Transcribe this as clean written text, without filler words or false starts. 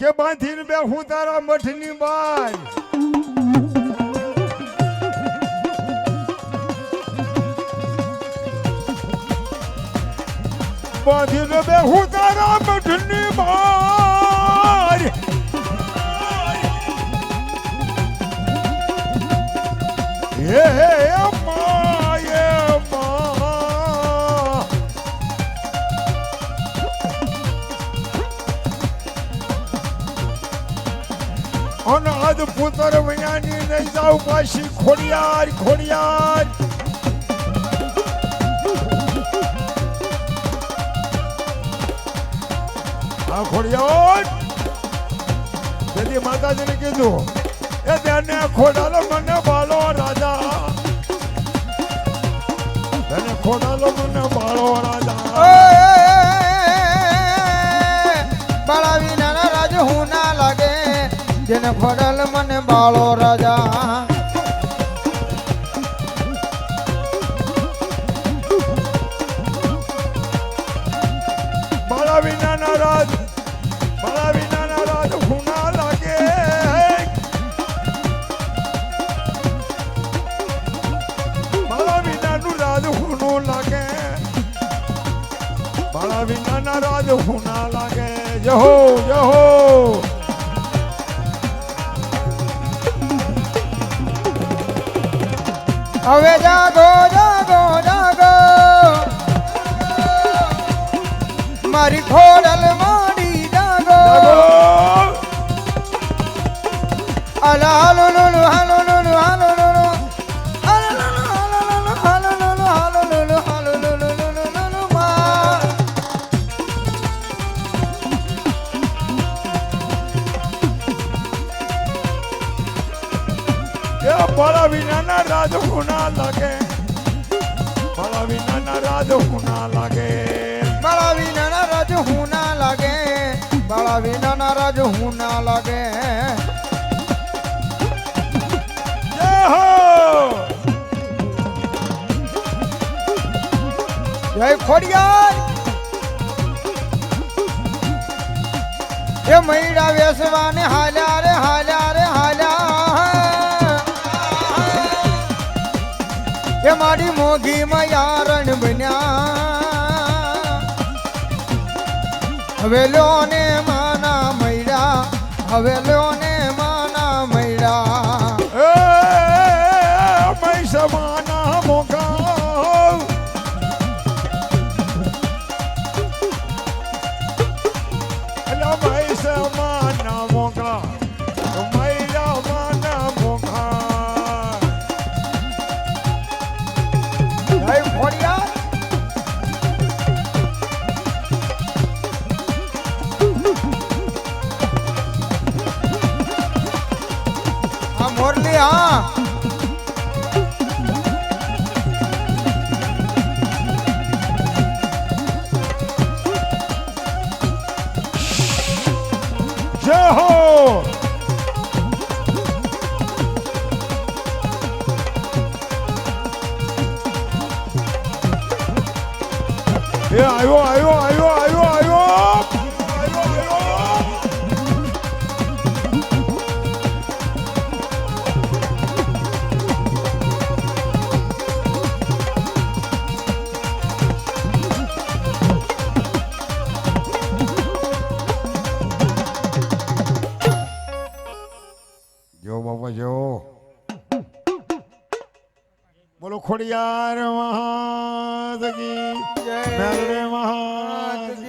કે બાંધીને બે હું તારા મઠની બાર બાંધીને બે હું તારા મઠની બાર હે અનાદ પુત્ર વિનાની નહીં જાવ પાછી ખોડિયાર ખોડિયાર આ ખોડિયાર તેથી માતાજીને કીધું એ તેને ખોડાલો મને બાળો રાજા તેને ખોડાલો મને બાળો રાજા બાળાવી નાના રાજ હું ના લાગે જેને ખોડલ મને બાળો રાજા બાળા વિનાના રાજ હું ના લાગે બાળા વિનાનું રાજ હું નો લાગે બાળા વિનાના રાજ હું ના લાગે જહો જહો હવે જાગો જાગો જાગો મારી ખોડલ માડી જાગો અલા હાલો લુલુ હાલો લુલુ હાલો લુલુ હાલો લુલુ હાલો લુલુ હાલો લુલુ હાલો લુલુ લુલુ લુલુ મા બાળા વિનાના રાજ હું ના લાગે બાળા વિનાના રાજ હું ના લાગે બાળા વિનાના રાજ હું ના લાગે બાળા વિનાના રાજ હું ના લાગે જય હો જય ખોડિયાર એ મૈડા વેસવાને હાલ્યા રે હાલ્યા રે હાલ્યા એ મારી મોઘી મયારણ બન્યા હવે લોને માના મૈડા હવે લોને માના મૈડા મૈ સમાના મોગા મૈ સમાના મોગા મૈડા માના મોગા જય ખોડિયાર હા મોરલી હા જય હો એ આવ્યો જો બાપા જો બોલો ખોડિયાર મહાદેવ કી જય મેલરે મહાદેવ